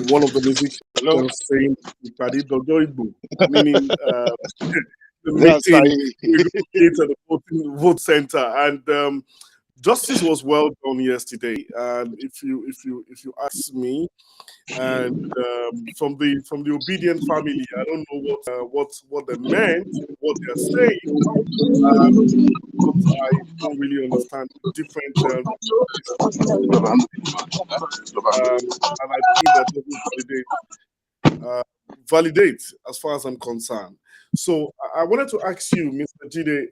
Speaker 1: one of the musicians
Speaker 9: Hello.
Speaker 1: saying "Ìpàdé dọjọ́ ìbò," meaning the
Speaker 9: Yes,
Speaker 1: meeting will be located at the vote center, and justice was well done yesterday. And if you ask me, and from the obedient family, I don't know what they meant, what they're saying, but I don't really understand different. And I think that doesn't validate as far as I'm concerned. So I wanted to ask you, Mr. Jide.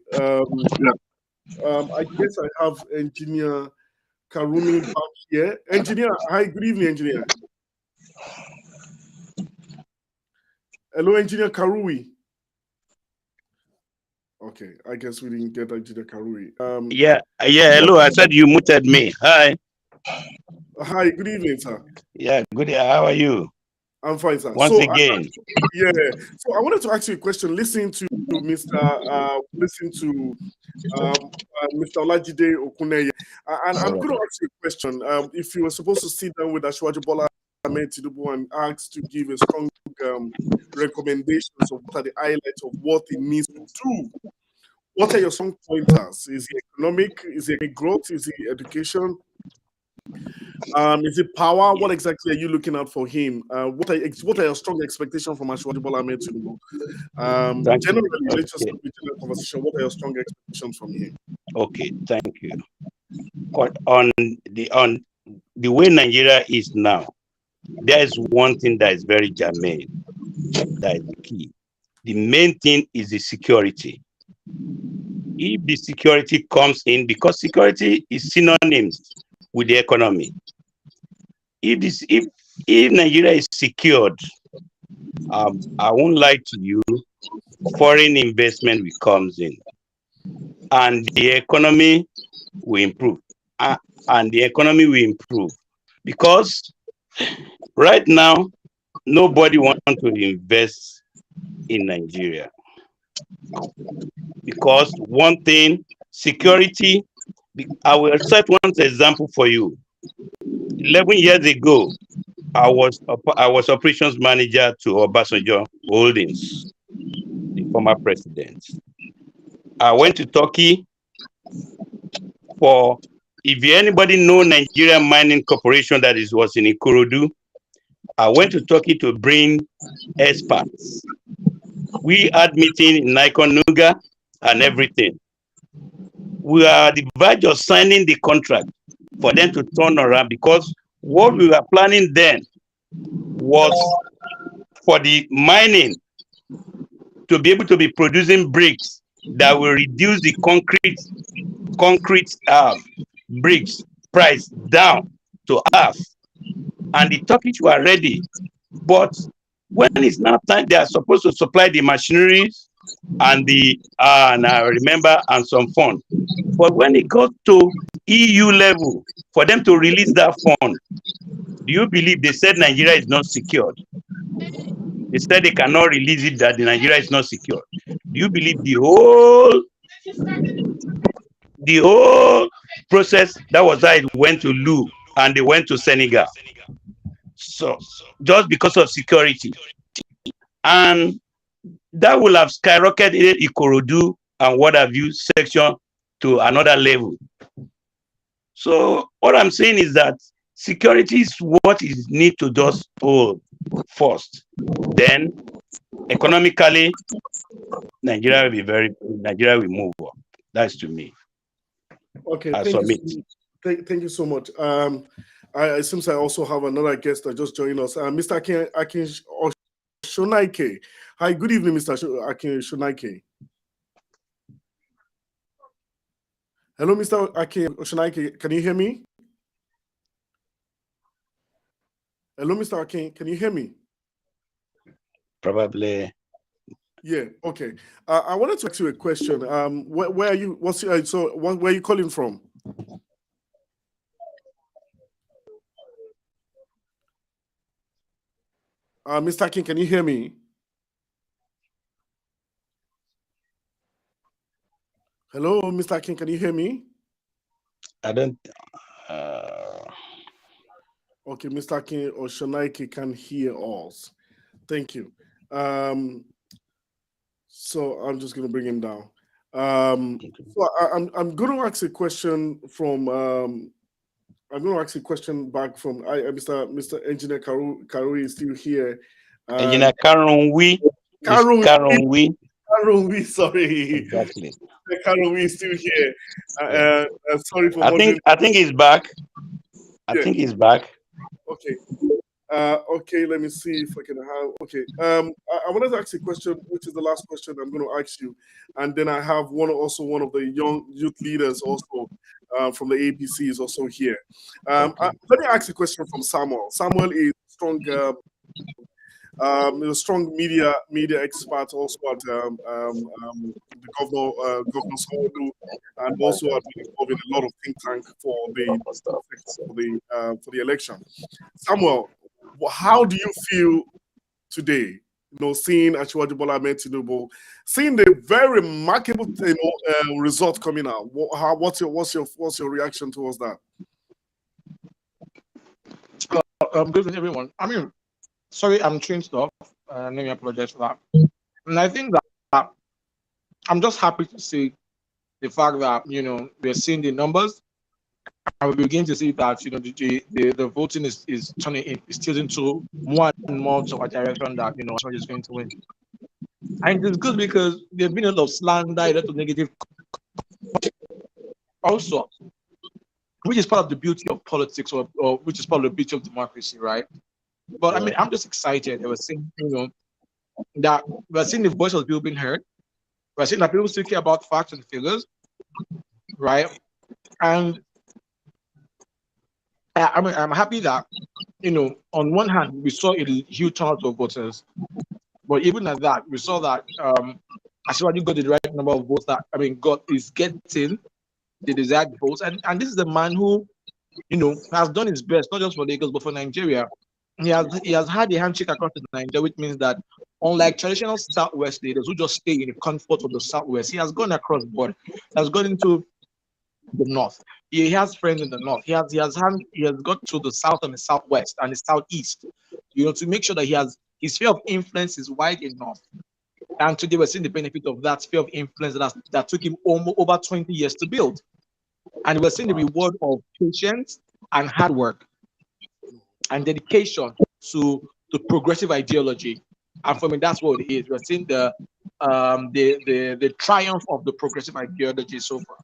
Speaker 1: I guess I have engineer Karumi back here. Engineer, hi, good evening, engineer. Hello, engineer Karui. Okay, I guess we didn't get engineer Karui.
Speaker 6: Yeah, hello. I said you muted me. Hi.
Speaker 1: Hi, good evening, sir.
Speaker 6: Yeah, good. How are you?
Speaker 1: I'm fine, sir.
Speaker 6: Once again.
Speaker 1: So I wanted to ask you a question. Listening to Mr. Mr. Olajide Okuneye, and I'm going to ask you a question. If you were supposed to sit down with Ashwaji Bola Ahmed Tinubu and asked to give a strong recommendations of what are the highlights of what he needs to do, what are your strong pointers? Is it economic? Is it growth? Is it education? Is it power? What exactly are you looking at for him? What are your strong expectations from Ashwaji Bola Ahmed Tinubu? Generally, let's just have a general conversation. What are your strong expectations from him?
Speaker 6: Okay, thank you. On the way Nigeria is now, there is one thing that is very germane. That is the key. The main thing is the security. If the security comes in, because security is synonymous with the economy. If Nigeria is secured, I won't lie to you, foreign investment will comes in, and the economy will improve. And the economy will improve because right now nobody wants to invest in Nigeria because one thing, security. I will set one example for you. 11 years ago, I was operations manager to Obasanjo Holdings, the former president. I went to Turkey for, if anybody know Nigeria Mining Corporation was in Ikorodu, I went to Turkey to bring experts. We had meeting in Nikon Nuga and everything. We are at the verge of signing the contract for them to turn around because what we were planning then was for the mining to be able to be producing bricks that will reduce the concrete bricks price down to half. And the Turkish were ready. But when it's now time, they are supposed to supply the machineries and and some fund. But when it goes to EU level, for them to release that fund, do you believe they said Nigeria is not secured? They said they cannot release it, that the Nigeria is not secure. Do you believe the whole process, that was how it went to Lou and they went to Senegal? So just because of security. And that will have skyrocketed Ikorodu and what have you section to another level. So what I'm saying is that security is what is need to just hold first. Then economically, Nigeria will move up. That's to me.
Speaker 1: Okay, thank you so much. It seems I also have another guest that just joined us. Mr. Akin Shonaike. Hi, good evening, Mr. Akin Shonaike. Hello, Mr. Akin Shonaike. Can you hear me? Hello, Mr. Akin. Can you hear me?
Speaker 6: Probably.
Speaker 1: Yeah. Okay. I wanted to ask you a question. Where are you? Where are you calling from? Mr. King, can you hear me? Hello, Mr. King, can you hear me?
Speaker 6: I don't.
Speaker 1: Okay, Mr. Akin Oshanaike can hear us. Thank you. So I'm just going to bring him down. So I'm going to ask a question from I'm going to ask a question back from Mr. Engineer Karu is still here.
Speaker 6: Engineer Karunwi.
Speaker 1: Karunwi, sorry.
Speaker 6: Exactly.
Speaker 1: Karunwi is still here. Sorry for
Speaker 6: I think he's back. I think he's back.
Speaker 1: Okay. Okay, let me see if I can have. Okay. I wanted to ask a question, which is the last question I'm going to ask you, and then I have one of the young youth leaders also from the APC is also here. Let me ask a question from Samuel. Samuel is strong. A strong media expert also at the governor Sanwo-Olu, and also has been involved in a lot of think tank for the election. Samuel, how do you feel today? Seeing Asiwaju Bola Ahmed Tinubu, seeing the very remarkable result coming out. What's your reaction towards that?
Speaker 11: Good evening, everyone. I mean, sorry, I'm changed off. Let me apologize for that. And I think that I'm just happy to see the fact that we're seeing the numbers, and we begin to see that the voting is turning in, is tilting to more and more to a direction that Ashwaji is going to win. And it's good because there's been a lot of slander, a lot of negative also, which is part of the beauty of politics, or which is part of the beauty of democracy, right? But I mean, I'm just excited that we're seeing, that we're seeing the voice of people being heard. We're seeing that people still care about facts and figures, right? And I mean, I'm happy that, on one hand, we saw a huge turnout of voters, but even at that, we saw that Asiwaju got the right number of votes that, is getting the desired votes. And this is the man who, has done his best, not just for Lagos, but for Nigeria. He has had a handshake across Nigeria, which means that unlike traditional Southwest leaders who just stay in the comfort of the Southwest, he has gone across the board. He has gone into the North. He has friends in the North. He has got to the South and the Southwest and the Southeast, to make sure that his sphere of influence is wide enough. And today we're seeing the benefit of that sphere of influence that took him over 20 years to build. And we're seeing the reward of patience and hard work and dedication to progressive ideology. And for me, that's what it is. We're seeing the triumph of the progressive ideology so far.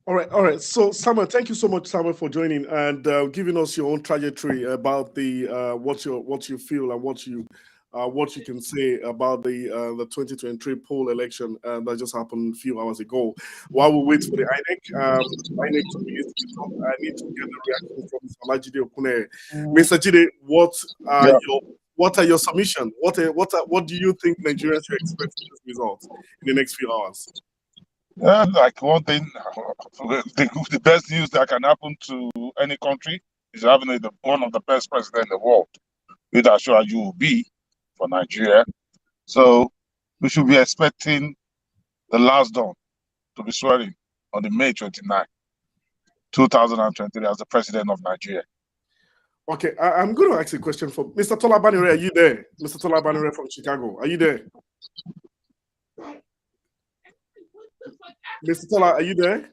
Speaker 1: All right. So, Samuel, thank you so much, Samuel, for joining and giving us your own trajectory about the what you feel and what you can say about the 2023 poll election that just happened a few hours ago. While we wait for the INEC, I need to get the reaction from Mr. Olajide Okuneye. Mr. Jide, what are your submissions? What do you think Nigerians should expect from this result in the next few hours?
Speaker 9: Like one thing, the best news that can happen to any country is having one of the best presidents in the world, which Asiwaju will be for Nigeria. So we should be expecting the last dawn to be swearing on the May 29, 2023 as the president of Nigeria.
Speaker 1: Okay, I'm going to ask a question for Mr. Tola Banire. Are you there? Mr. Tola Banire from Chicago. Are you there? Mr. Tola, are you there?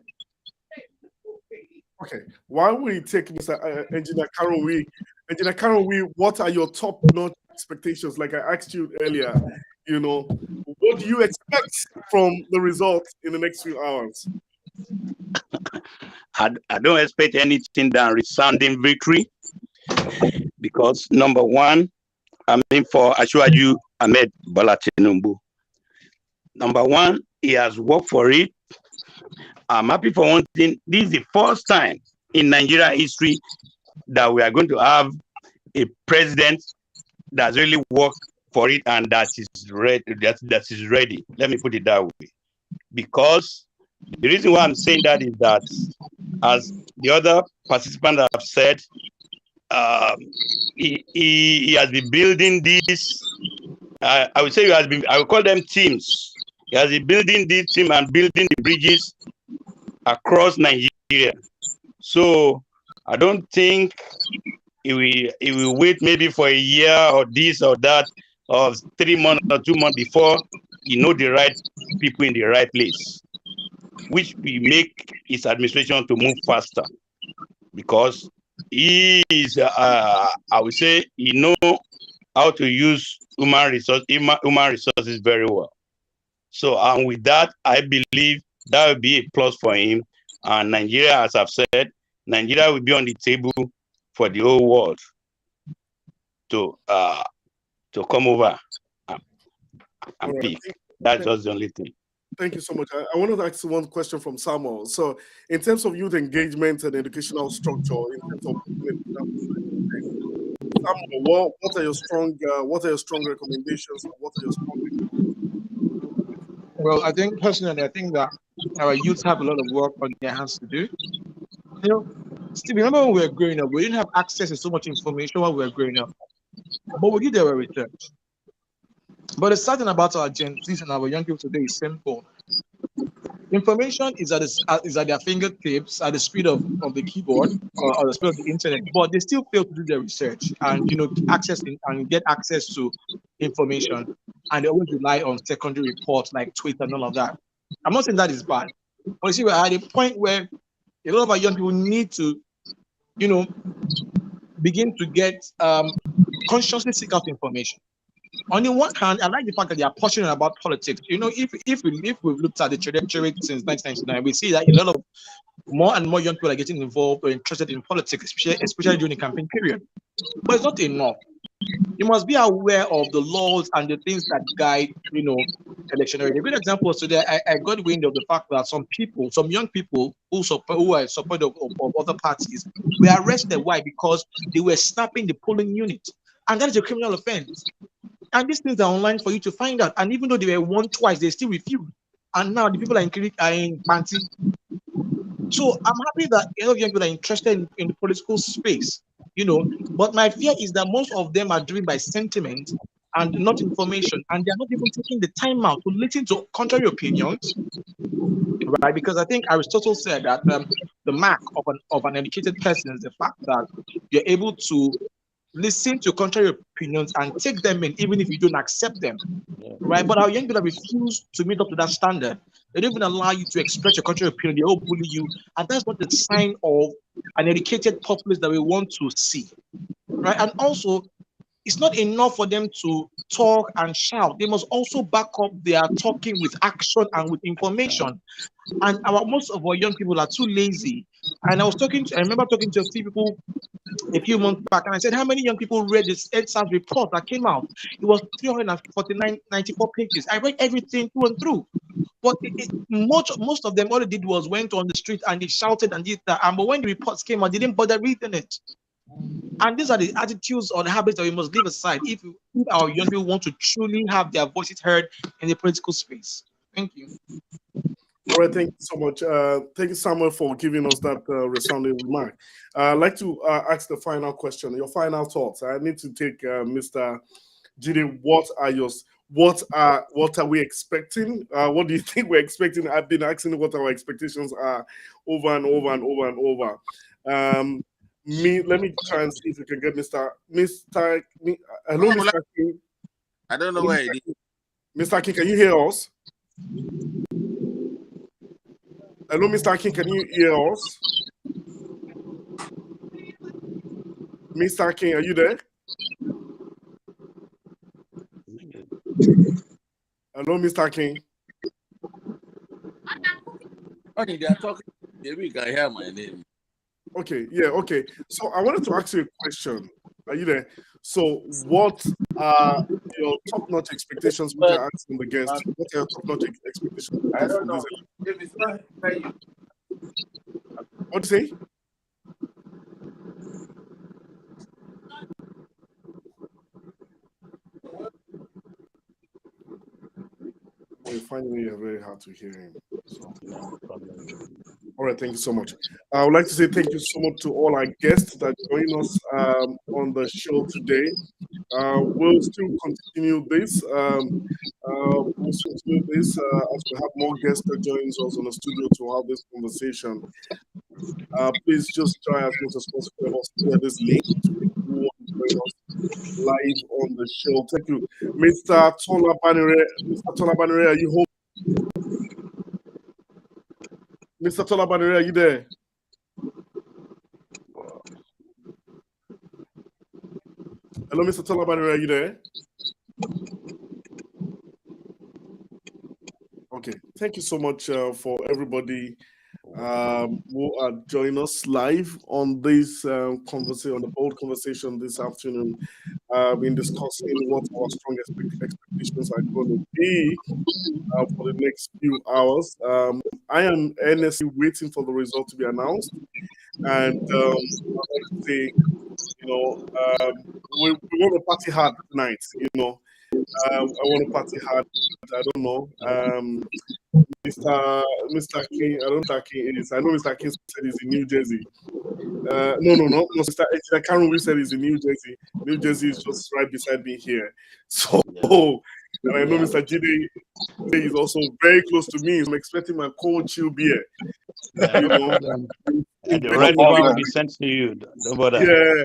Speaker 1: Okay. While we take Mr. Engineer Karunwi, what are your top-notch expectations? Like I asked you earlier, what do you expect from the result in the next few hours?
Speaker 6: I don't expect anything than resounding victory, because number one, I'm in for Asiwaju Ahmed Bola Tinubu. Number one, he has worked for it. I'm happy for one thing. This is the first time in Nigeria history that we are going to have a president that's really worked for it and that is ready. That is ready. Let me put it that way. Because the reason why I'm saying that is that, as the other participants have said, he has been building this. I would say I would call them teams. He has been building this team and building the bridges across Nigeria. So I don't think it will wait maybe for a year or this or that, or 3 months or 2 months before you know the right people in the right place, which will make his administration to move faster, because he is, I would say, he know how to use human resources very well. So, and with that, I believe that will be a plus for him. And Nigeria, as I've said, Nigeria will be on the table for the whole world to come over and pick. That's just the only thing.
Speaker 1: Thank you so much. I wanted to ask one question from Samuel. So, in terms of youth engagement and educational structure, in terms of Samuel, what are your strong recommendations? And what are your strong?
Speaker 11: Well, I think personally, I think that our youth have a lot of work on their hands to do. You know, Steve, remember when we were growing up, we didn't have access to so much information while we were growing up, but we did our research. But the sad thing about our Gen Zs and our young people today is simple. Information is at their fingertips at the speed of the keyboard or the speed of the internet, but they still fail to do their research and get access to information, and they always rely on secondary reports like Twitter and all of that. I'm not saying that is bad, but you see, we're at a point where a lot of our young people need to, begin to get consciously seek out information. On the one hand, I like the fact that they are passionate about politics. If we've looked at the trajectory since 1999, we see that a lot of more and more young people are getting involved or interested in politics, especially during the campaign period. But it's not enough. You must be aware of the laws and the things that guide, electioneering. A good example was today, I got wind of the fact that some young people who are support of other parties were arrested. Why? Because they were snapping the polling unit. And that is a criminal offense. And these things are online for you to find out. And even though they were won twice, they still refused. And now the people are in panty. So I'm happy that a lot of young people are interested in the political space, But my fear is that most of them are driven by sentiment and not information. And they're not even taking the time out to listen to contrary opinions, right? Because I think Aristotle said that the mark of an educated person is the fact that you're able to listen to contrary opinions and take them in, even if you don't accept them, right? But our young people refuse to meet up to that standard. They don't even allow you to express your contrary opinion. They all bully you, and that's not the sign of an educated populace that we want to see, right? And also, it's not enough for them to talk and shout. They must also back up their talking with action and with information. And most of our young people are too lazy. And I remember talking to a few people a few months back, and I said, how many young people read this EdSARS report that came out? It was 394 pages. I read everything through and through. But most of them, all they did was went on the street and they shouted and did that. But when the reports came out, they didn't bother reading it. And these are the attitudes or the habits that we must leave aside if our young people want to truly have their voices heard in the political space. Thank you.
Speaker 1: All right, thank you so much. Thank you, Samuel, for giving us that resounding remark. I'd like to ask the final question, your final thoughts. I need to take Mr. Jide. What are we expecting? What do you think we're expecting? I've been asking what our expectations are over and over and over and over. Let me try and see if we can get Mr. Hello, Mr. King.
Speaker 12: I don't know where it is.
Speaker 1: Mr. King, can you hear us? Hello, Mr. King, can you hear us? Mr. King, are you there? Hello, Mr. King.
Speaker 12: Okay, they are talking. Maybe you can hear my name.
Speaker 1: Okay, yeah, okay. So I wanted to ask you a question. Are you there? So what are your top-notch expectations with your asking the guest? What are your top-notch expectations?
Speaker 12: I don't know. If it's not
Speaker 1: what do you say? Finally, very hard to hear him. So, all right, thank you so much. I would like to say thank you so much to all our guests that joined us on the show today. We'll still continue this. As we have more guests that join us on the studio to have this conversation. Please just try as much as possible to share this link to people who want to join us live on the show. Thank you, Mr. Tola Banire. Mr. Tola Banire, are you home? Mr. Tola Banire, are you there? Hello, Mr. Tola Banire, are you there? Okay, thank you so much for everybody who are joining us live on this conversation, on the bold conversation this afternoon. Been discussing what our strong expectations are going to be for the next few hours. I am earnestly waiting for the result to be announced, and I'd like to say, we want to party hard tonight. I want to party hard. I don't know. Mr. King, I don't know Mr. King is. I know Mr. King said he's in New Jersey. No. Mr. Karen said he's in New Jersey. New Jersey is just right beside me here. So, and I know Mr. Jide is also very close to me. So I'm expecting my cold chill beer.
Speaker 6: And the right one will be sent to you. Don't bother.
Speaker 1: Yeah.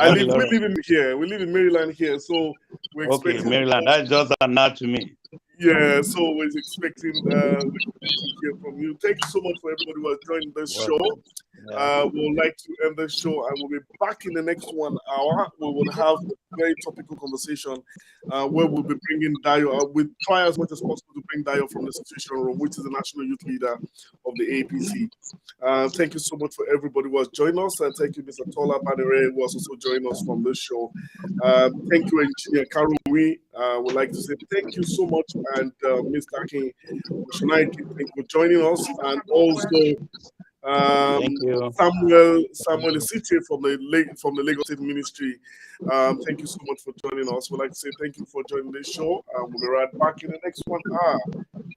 Speaker 1: We live in Maryland here, so we're expecting.
Speaker 6: Maryland, that's just an hour to me.
Speaker 1: Yeah, so we're expecting to hear from you. Thank you so much for everybody who has joined this show. We would like to end the show, and we'll be back in the next 1 hour. We will have a very topical conversation where we'll be bringing Dayo. We'll try as much as possible to bring Dayo from the Situation Room, which is the national youth leader of the APC. Thank you so much for everybody who has joined us, and thank you, Mr. Tola Banire, who has also joined us from this show. Thank you, Engineer Karun. We would like to say thank you so much, and Mr. King, thank you for joining us, and also Samuel Isite from the Lagos State Ministry. Thank you so much for joining us. We'd like to say thank you for joining this show. We'll be right back in the next 1 hour.